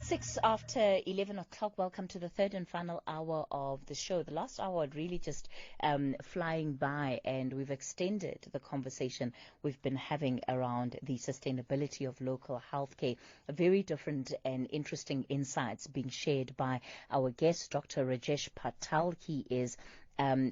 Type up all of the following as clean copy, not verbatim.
6:11. Welcome to the third and final hour of the show. The last hour really just flying by, and we've extended the conversation we've been having around the sustainability of local healthcare. Very different and interesting insights being shared by our guest, Dr. Rajesh Patel. He is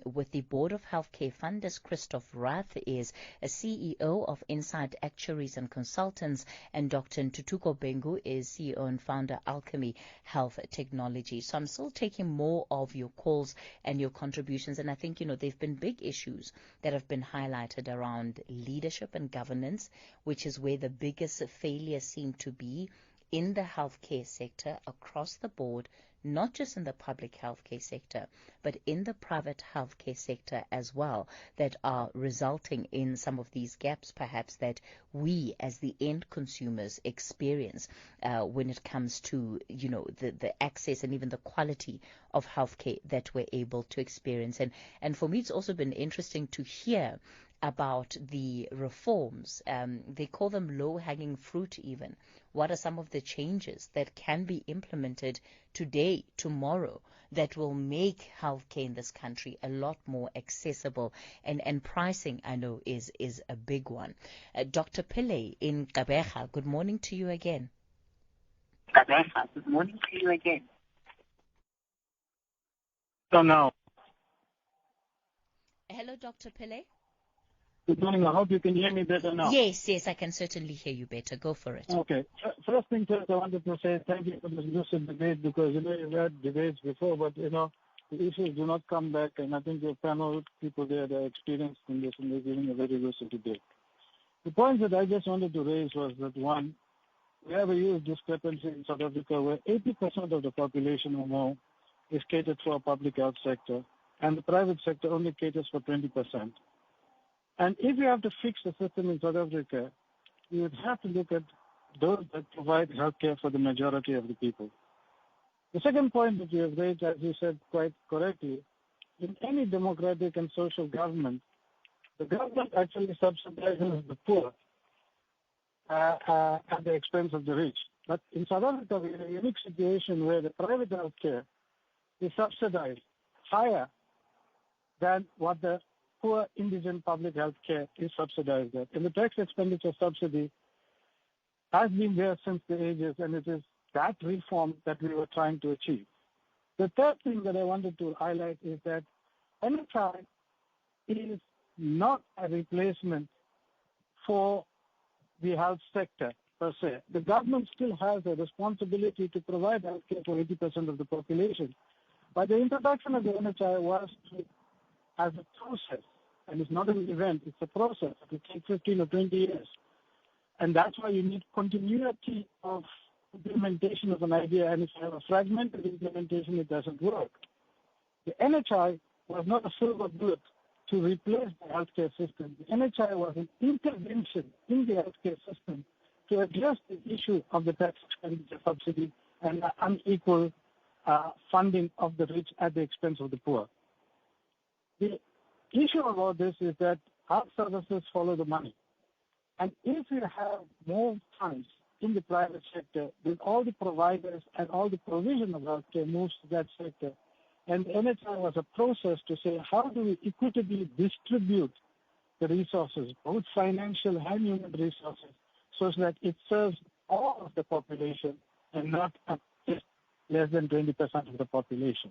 with the Board of Healthcare Funders. Christoff Raath is a CEO of Insight Actuaries and Consultants, and Dr. Nthuthuko Bhengu is CEO and founder Alchemy Health Technology. So I'm still taking more of your calls and your contributions, and I think, there've been big issues that have been highlighted around leadership and governance, which is where the biggest failures seem to be in the healthcare sector across the board, not just in the public healthcare sector, but in the private healthcare sector as well, that are resulting in some of these gaps, perhaps, that we as the end consumers experience when it comes to, the access and even the quality of healthcare that we're able to experience. And for me, it's also been interesting to hear about the reforms. They call them low-hanging fruit even. What are some of the changes that can be implemented today, tomorrow, that will make healthcare in this country a lot more accessible? And pricing, I know, is a big one. Dr. Pillay in Gqeberha, good morning to you again. Gqeberha, good morning to you again. So now. Hello, Dr. Pillay. Good morning. I hope you can hear me better now. Yes, I can certainly hear you better. Go for it. Okay. First thing first, I wanted to say thank you for this lucid debate, because, you've had debates before, but, the issues do not come back, and I think your panel people there, they're experienced in this, and they're giving a very lucid debate. The point that I just wanted to raise was that, one, we have a huge discrepancy in South Africa where 80% of the population or more is catered for a public health sector, and the private sector only caters for 20%. And if you have to fix the system in South Africa, you would have to look at those that provide healthcare for the majority of the people. The second point that you have raised, as you said quite correctly, in any democratic and social government, the government actually subsidizes the poor at the expense of the rich. But in South Africa, we have a unique situation where the private healthcare is subsidized higher than what the poor indigent public health care is subsidized at. And the tax expenditure subsidy has been there since the ages, and it is that reform that we were trying to achieve. The third thing that I wanted to highlight is that NHI is not a replacement for the health sector per se. The government still has a responsibility to provide health care for 80% of the population. But the introduction of the NHI was as a process, and it's not an event, it's a process. It will take 15 or 20 years. And that's why you need continuity of implementation of an idea, and if you have a fragmented implementation, it doesn't work. The NHI was not a silver bullet to replace the healthcare system. The NHI was an intervention in the healthcare system to address the issue of the tax expenditure subsidy and the unequal funding of the rich at the expense of the poor. The issue about this is that health services follow the money. And if you have more funds in the private sector, then all the providers and all the provision of healthcare moves to that sector. And the NHI was a process to say, how do we equitably distribute the resources, both financial and human resources, so that it serves all of the population and not just less than 20% of the population.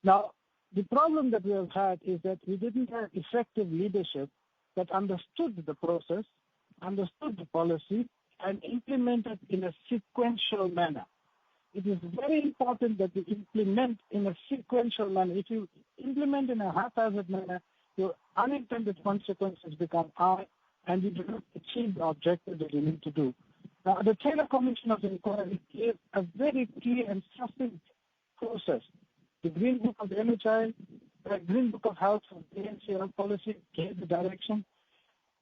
Now, the problem that we have had is that we didn't have effective leadership that understood the process, understood the policy, and implemented in a sequential manner. It is very important that you implement in a sequential manner. If you implement in a haphazard manner, your unintended consequences become high, and you do not achieve the objective that you need to do. Now, the Taylor Commission of Inquiry gave a very clear and succinct process. The Green Book of the NHI, the Green Book of Health and ANC Health Policy gave the direction.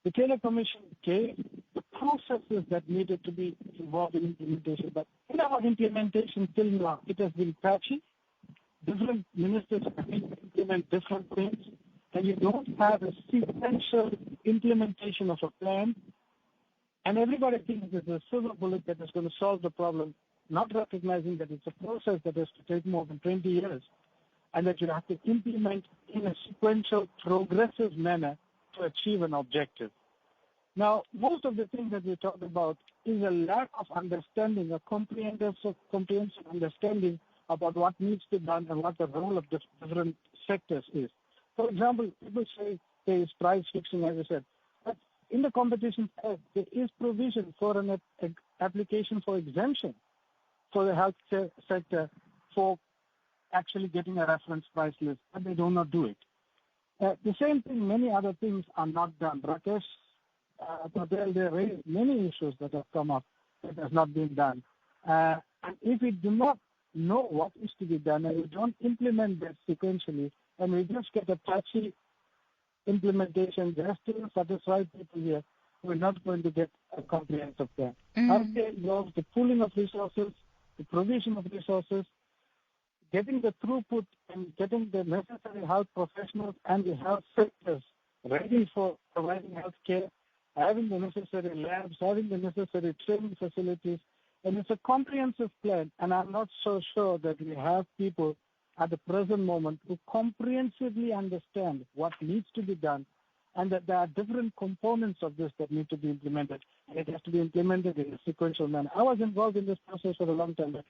The Taylor Commission gave the processes that needed to be involved in implementation. But in our implementation till now, it has been patchy. Different ministers have been implement different things, and you don't have a sequential implementation of a plan. And everybody thinks there's a silver bullet that is going to solve the problem. not recognizing that it's a process that has to take more than 20 years and that you have to implement in a sequential, progressive manner to achieve an objective. Now, most of the things that we talk about is a lack of understanding, a comprehensive understanding about what needs to be done and what the role of different sectors is. For example, people say there is price fixing, as I said. But in the Competition Act, there is provision for an application for exemption for the health sector for actually getting a reference price list, but they do not do it. The same thing, many other things are not done. Rajesh Patel, there are many issues that have come up that has not been done. And if we do not know what is to be done and we don't implement that sequentially, and we just get a patchy implementation just to satisfy people here, we're not going to get a comprehensive plan. Healthcare involves the pooling of resources, the provision of resources, getting the throughput and getting the necessary health professionals and the health sectors ready for providing health care, having the necessary labs, having the necessary training facilities. And it's a comprehensive plan, and I'm not so sure that we have people at the present moment who comprehensively understand what needs to be done and that there are different components of this that need to be implemented, and it has to be implemented in a sequential manner. I was involved in this process for a long time, but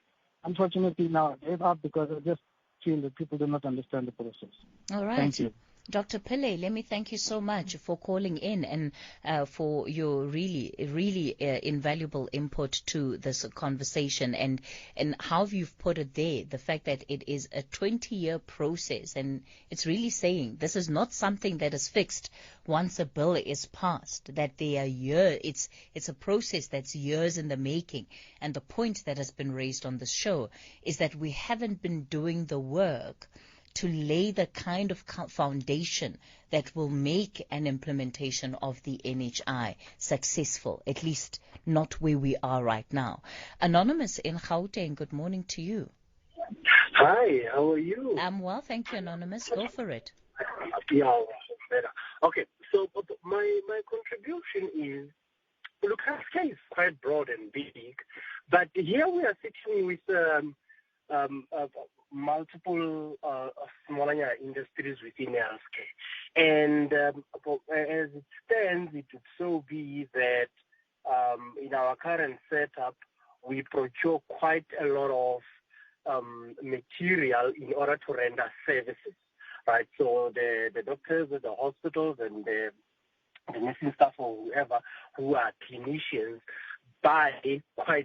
unfortunately now I gave up because I just feel that people do not understand the process. All right. Thank you. Dr. Pillay, let me thank you so much for calling in and for your really invaluable input to this conversation and how you've put it there, the fact that it is a 20-year process, and it's really saying this is not something that is fixed once a bill is passed, that they are years, it's a process that's years in the making. And the point that has been raised on the show is that we haven't been doing the work to lay the kind of foundation that will make an implementation of the NHI successful, at least not where we are right now. Anonymous in Gauteng, good morning to you. Hi, how are you? I'm well, thank you, Anonymous. Go for it. Yeah, better. Okay, so my contribution is, look, healthcare is quite broad and big, but here we are sitting with multiple smaller industries within healthcare. And as it stands, it would so be that in our current setup, we procure quite a lot of material in order to render services, right? So the doctors at the hospitals and the nursing staff or whoever who are clinicians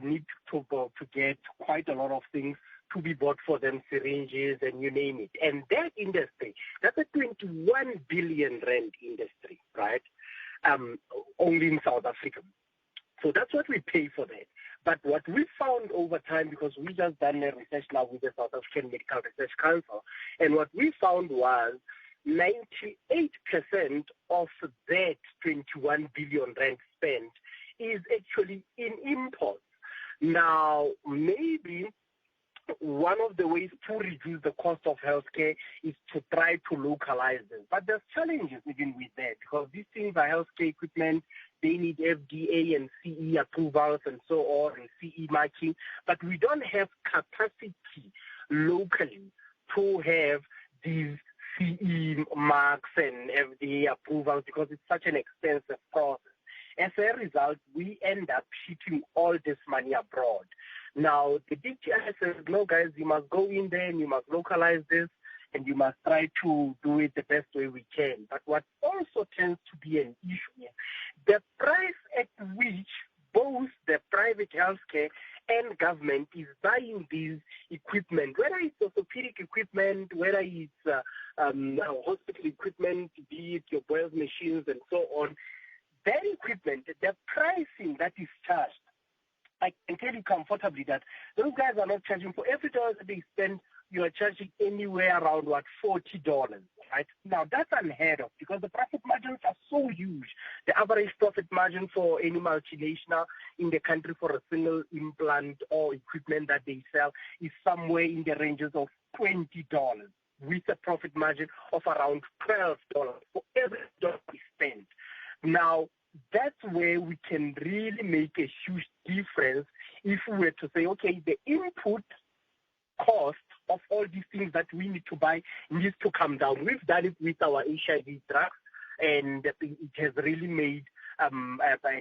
need to get quite a lot of things to be bought for them, syringes and you name it. And that industry, that's a 21 billion rand industry, right? Only in South Africa. So that's what we pay for that. But what we found over time, because we just done a research now with the South African Medical Research Council, and what we found was 98% of that 21 billion rand spent is actually in imports. Now, maybe one of the ways to reduce the cost of healthcare is to try to localize them. But there's challenges even with that, because these things are healthcare equipment. They need FDA and CE approvals and so on, and CE marking. But we don't have capacity locally to have these CE marks and FDA approvals because it's such an expensive process. As a result, we end up shipping all this money abroad. Now, the DTI says, no, guys, you must go in there and you must localize this and you must try to do it the best way we can. But what also tends to be an issue here, the price at which both the private healthcare and government is buying these equipment, whether it's orthopedic equipment, whether it's hospital equipment, be it your Boyle's machines and so on, that equipment, the pricing that is charged, I can tell you comfortably that those guys are not charging for every dollar that they spend. You are charging anywhere around $40, right? Now that's unheard of because the profit margins are so huge. The average profit margin for any multinational in the country for a single implant or equipment that they sell is somewhere in the ranges of $20, with a profit margin of around $12 for every dollar we spend. Now, that's where we can really make a huge difference if we were to say, okay, the input cost of all these things that we need to buy needs to come down. We've done it with our HIV drugs, and it has really made a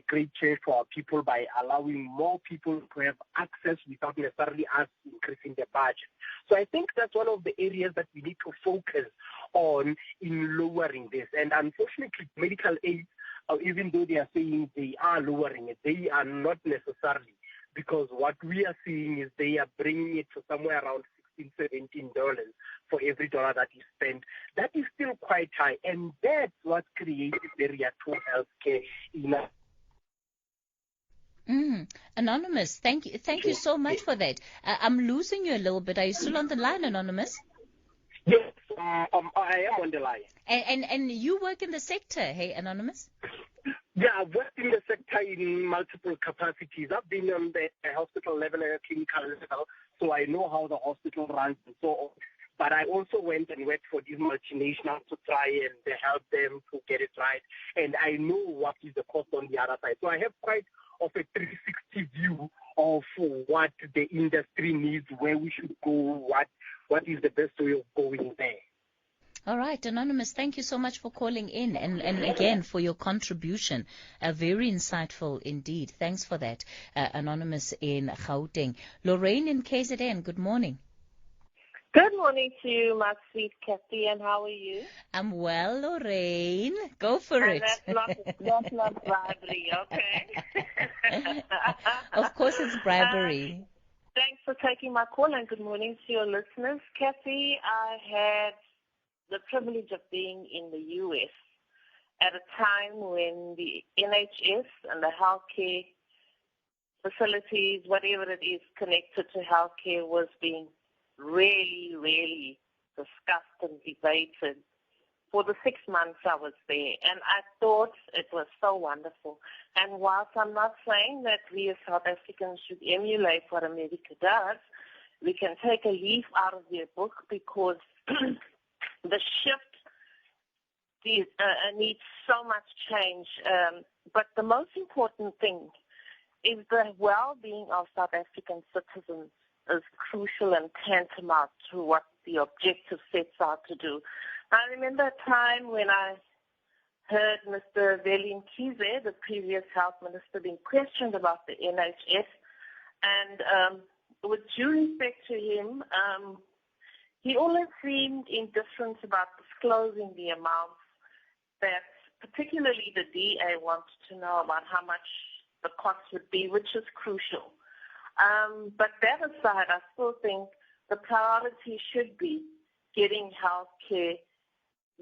great change for our people by allowing more people to have access without necessarily us increasing the budget. So I think that's one of the areas that we need to focus on in lowering this. And unfortunately, medical aid, even though they are saying they are lowering it, they are not necessarily, because what we are seeing is they are bringing it to somewhere around $16-17 for every dollar that is spent. That is still quite high, and that's what creates barrier to healthcare in Anonymous, thank you so much for that. I'm losing you a little bit. Are you still on the line, Anonymous? Yes, I am on the line. And you work in the sector, hey, Anonymous? Yeah, I've worked in the sector in multiple capacities. I've been on the hospital level and clinical level, so I know how the hospital runs and so on. But I also went and worked for these multinationals to try and help them to get it right. And I know what is the cost on the other side. So I have quite of a 360 view of what the industry needs, where we should go, what is the best way of going there. All right, Anonymous, thank you so much for calling in and again for your contribution. Very insightful indeed. Thanks for that, Anonymous in Gauteng. Lorraine in KZN, good morning. Good morning to you, my sweet Kathy, and how are you? I'm well, Lorraine. Go for it. That's not bribery, okay? Of course it's bribery. Thanks for taking my call, and good morning to your listeners. Kathy, I had the privilege of being in the U.S. at a time when the NHS and the healthcare facilities, whatever it is connected to healthcare, was being really, really discussed and debated for the 6 months I was there. And I thought it was so wonderful. And whilst I'm not saying that we as South Africans should emulate what America does, we can take a leaf out of their book, because the shift needs so much change. But the most important thing is the well-being of South African citizens is crucial and tantamount to what the objective sets out to do. I remember a time when I heard Mr. Velin-Kize, the previous health minister, being questioned about the NHS, and with due respect to him, he always seemed indifferent about disclosing the amounts that particularly the DA wanted to know about how much the cost would be, which is crucial. But that aside, I still think the priority should be getting health care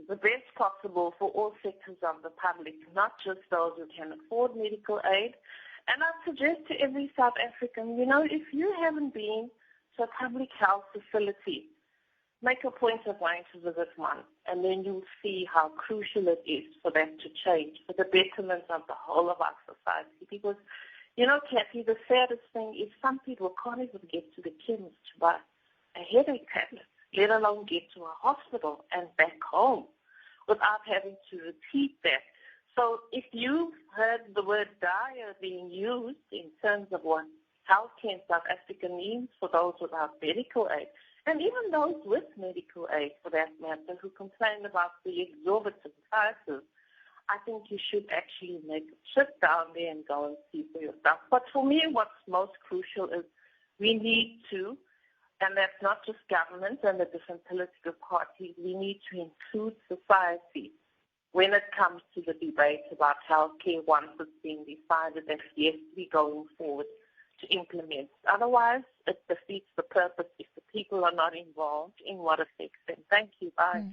the best possible for all sectors of the public, not just those who can afford medical aid. And I suggest to every South African, if you haven't been to a public health facility, make a point of going to visit one, and then you'll see how crucial it is for that to change for the betterment of the whole of our society. Because, Kathy, the saddest thing is some people can't even get to the chemist to buy a headache tablet, let alone get to a hospital and back home without having to repeat that. So if you've heard the word dire being used in terms of what healthcare in South Africa means for those without medical aid, and even those with medical aid, for that matter, who complain about the exorbitant prices, I think you should actually make a trip down there and go and see for yourself. But for me, what's most crucial is we need to, and that's not just government and the different political parties, we need to include society when it comes to the debate about healthcare once it's being decided that yes, we're going forward to implement. Otherwise, it defeats the purpose if the people are not involved in what affects them. Thank you. Bye.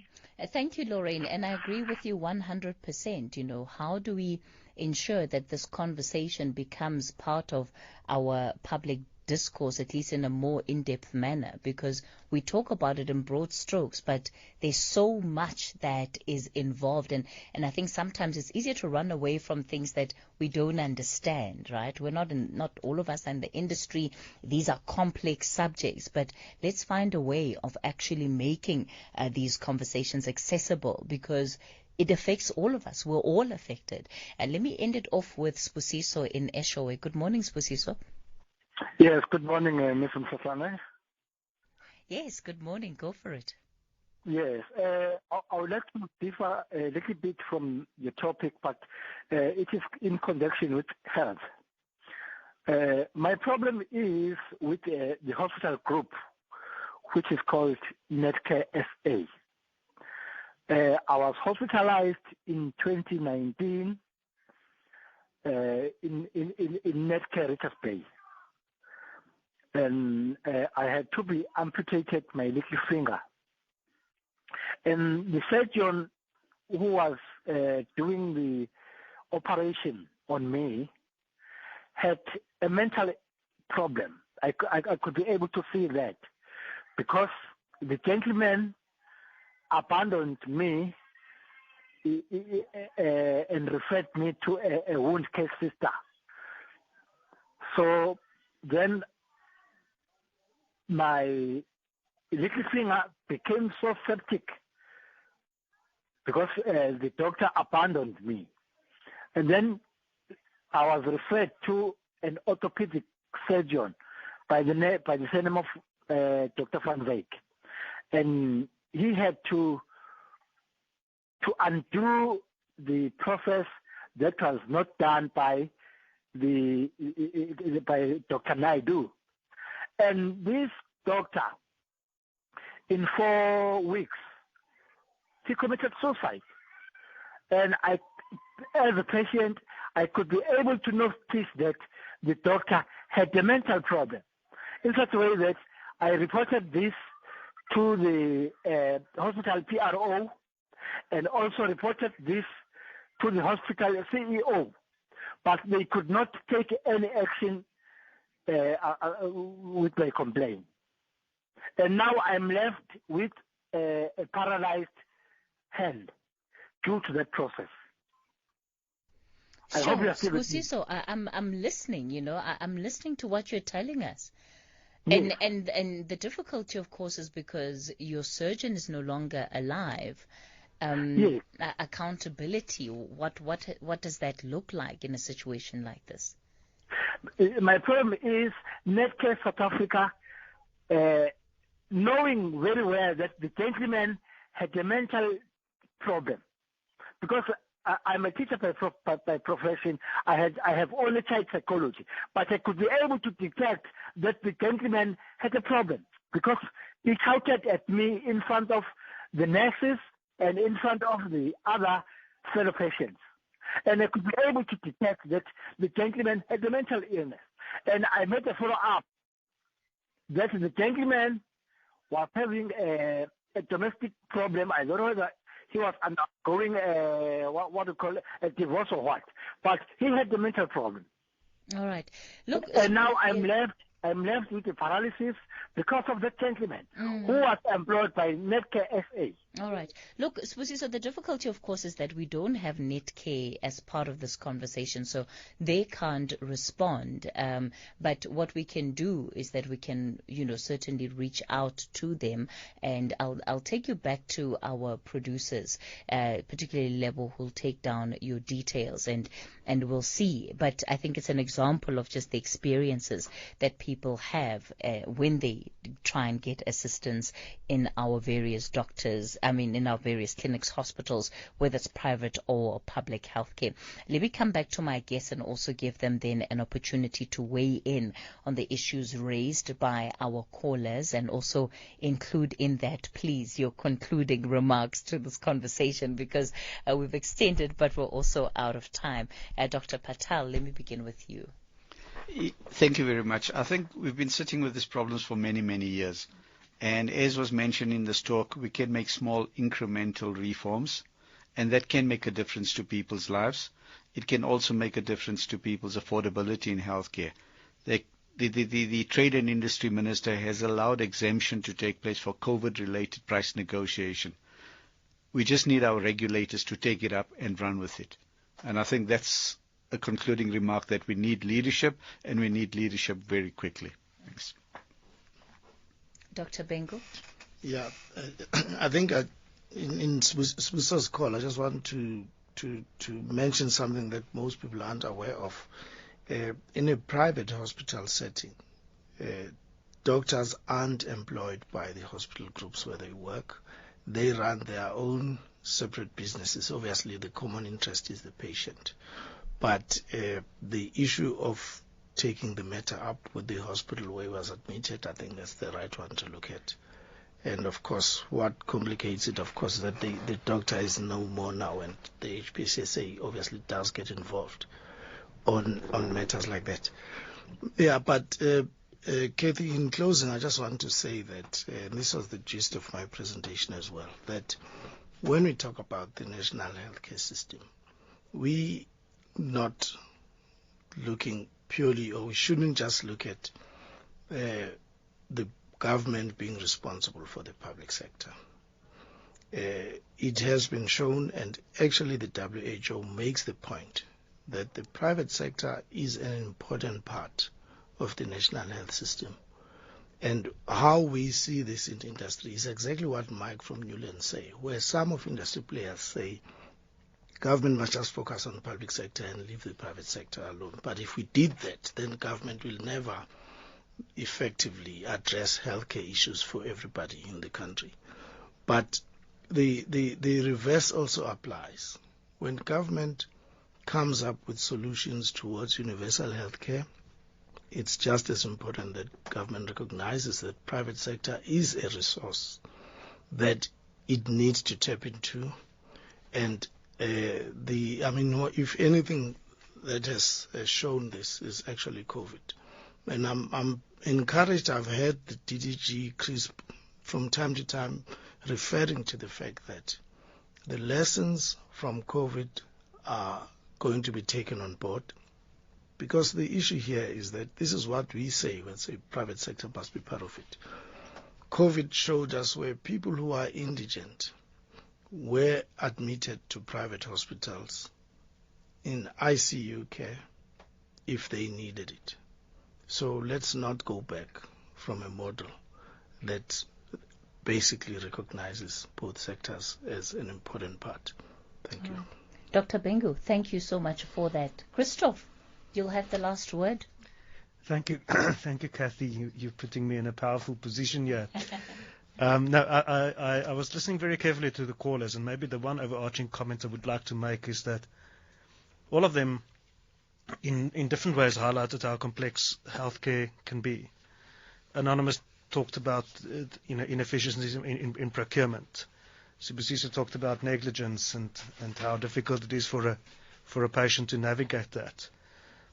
Thank you, Lorraine. And I agree with you 100%. How do we ensure that this conversation becomes part of our public discourse, at least in a more in-depth manner, because we talk about it in broad strokes, but there's so much that is involved, and I think sometimes it's easier to run away from things that we don't understand, right? We're not all of us in the industry. These are complex subjects, but let's find a way of actually making these conversations accessible, because it affects all of us. We're all affected. And let me end it off with Spusiso in Eshowe. Good morning, Spusiso. Yes, good morning, Ms. Msafane. Yes, good morning. Go for it. Yes, I would like to differ a little bit from the topic, but it is in connection with health. My problem is with the hospital group, which is called Netcare SA. I was hospitalized in 2019 in Netcare Richards Bay. And I had to be amputated my little finger. And the surgeon who was doing the operation on me had a mental problem. I could be able to see that because the gentleman abandoned me and referred me to a wound care sister. So then my little finger became so septic because the doctor abandoned me. And then I was referred to an orthopedic surgeon by the name of Dr. Van Wyk. And he had to undo the process that was not done by Dr. Naidu. And this doctor, in 4 weeks, he committed suicide. And I, as a patient, I could be able to notice that the doctor had a mental problem in such a way that I reported this to the hospital PRO and also reported this to the hospital CEO. But they could not take any action with my complaint. And now I'm left with a paralyzed hand due to that process. I hope you are still with me. So I'm listening, I'm listening to what you're telling us. Yes. And the difficulty, of course, is because your surgeon is no longer alive. Yes. Accountability, what does that look like in a situation like this? My problem is Netcare South Africa, knowing very well that the gentleman had a mental problem, because I'm a teacher by profession. I have only child psychology, but I could be able to detect that the gentleman had a problem because he shouted at me in front of the nurses and in front of the other fellow patients. And I could be able to detect that the gentleman had a mental illness. And I made a follow-up that the gentleman was having a domestic problem. I don't know whether he was undergoing what you call a divorce or what. But he had the mental problem. All right. Look. And now I'm left with the paralysis because of that gentleman who was employed by Netcare SA. All right. Look, Spusi, so the difficulty, of course, is that we don't have Netcare as part of this conversation, so they can't respond. But what we can do is that we can, certainly reach out to them, and I'll take you back to our producers, particularly Lebo, who'll take down your details, and we'll see. But I think it's an example of just the experiences that people have when they try and get assistance in our various in our various clinics, hospitals, whether it's private or public healthcare. Let me come back to my guests and also give them then an opportunity to weigh in on the issues raised by our callers, and also include in that, please, your concluding remarks to this conversation, because we've extended, but we're also out of time. Dr. Patel, let me begin with you. Thank you very much. I think we've been sitting with these problems for many, many years. And as was mentioned in this talk, we can make small incremental reforms, and that can make a difference to people's lives. It can also make a difference to people's affordability in healthcare. The Trade and Industry Minister has allowed exemption to take place for COVID-related price negotiation. We just need our regulators to take it up and run with it. And I think that's a concluding remark, that we need leadership, and we need leadership very quickly. Thanks. Dr. Bhengu? Yeah, I think in Spusa's call, I just want to mention something that most people aren't aware of, in a private hospital setting, doctors aren't employed by the hospital groups where they work. They run their own separate businesses. Obviously, the common interest is the patient. But the issue of taking the matter up with the hospital where he was admitted, I think that's the right one to look at. And of course, what complicates it, of course, that the doctor is no more now, and the HPCSA obviously does get involved on matters like that. Yeah, but Kathy, in closing, I just want to say that, and this was the gist of my presentation as well, that when we talk about the national healthcare system, we not looking purely, or we shouldn't just look at the government being responsible for the public sector. It has been shown, and actually the WHO makes the point, that the private sector is an important part of the national health system. And how we see this in the industry is exactly what Mike from Newland say, where some of industry players say government must just focus on the public sector and leave the private sector alone. But if we did that, then government will never effectively address healthcare issues for everybody in the country. But the reverse also applies. When government comes up with solutions towards universal healthcare, it's just as important that government recognizes that private sector is a resource that it needs to tap into. And if anything that has shown this is actually COVID. And I'm encouraged. I've heard the DDG, Chris, from time to time referring to the fact that the lessons from COVID are going to be taken on board, because the issue here is that this is what we say when say private sector must be part of it. COVID showed us where people who are indigent were admitted to private hospitals in ICU care if they needed it. So let's not go back from a model that basically recognizes both sectors as an important part. Thank you. Dr. Bhengu, thank you so much for that. Christoff, you'll have the last word. Thank you. Thank you, Kathy. You're putting me in a powerful position here. I was listening very carefully to the callers, and maybe the one overarching comment I would like to make is that all of them in different ways highlighted how complex healthcare can be. Anonymous talked about inefficiencies in procurement. Sibusisa talked about negligence and how difficult it is for a patient to navigate that.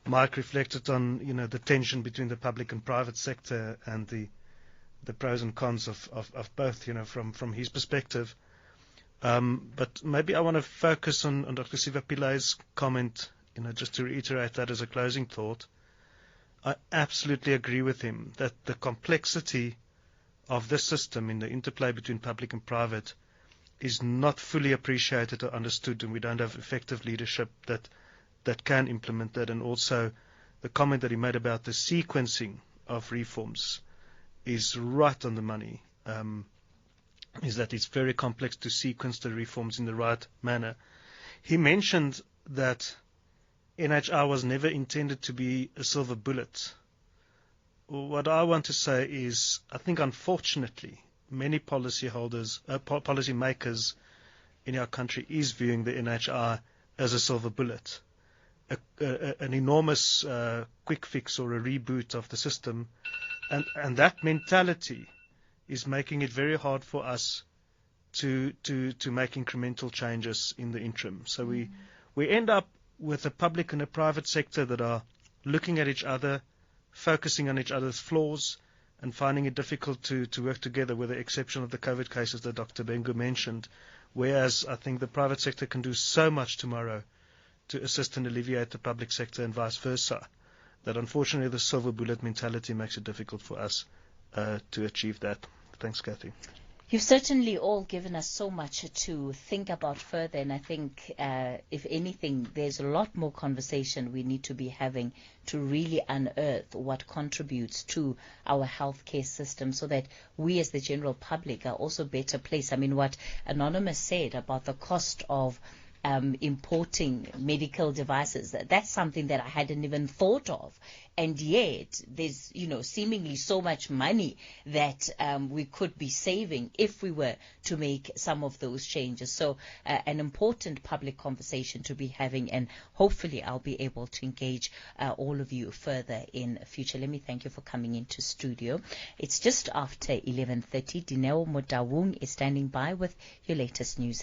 Mike reflected on the tension between the public and private sector and the pros and cons of both, from his perspective. But maybe I want to focus on Dr. Siva Pilay's comment, just to reiterate that as a closing thought. I absolutely agree with him that the complexity of this system in the interplay between public and private is not fully appreciated or understood, and we don't have effective leadership that can implement that. And also the comment that he made about the sequencing of reforms is right on the money, is that it's very complex to sequence the reforms in the right manner. He mentioned that NHI was never intended to be a silver bullet. What I want to say is, I think unfortunately, many policymakers in our country is viewing the NHI as a silver bullet, an enormous quick fix or a reboot of the system, and that mentality is making it very hard for us to make incremental changes in the interim. So we end up with a public and a private sector that are looking at each other, focusing on each other's flaws, and finding it difficult to work together, with the exception of the COVID cases that Dr. Bhengu mentioned, whereas I think the private sector can do so much tomorrow to assist and alleviate the public sector and vice versa, that unfortunately the silver bullet mentality makes it difficult for us to achieve that. Thanks, Kathy. You've certainly all given us so much to think about further, and I think, if anything, there's a lot more conversation we need to be having to really unearth what contributes to our healthcare system, so that we as the general public are also better placed. I mean, what Anonymous said about the cost of importing medical devices. That's something that I hadn't even thought of. And yet there's, seemingly so much money that we could be saving if we were to make some of those changes. So an important public conversation to be having, and hopefully I'll be able to engage all of you further in future. Let me thank you for coming into studio. It's just after 11:30. Dineo Motawung is standing by with your latest news.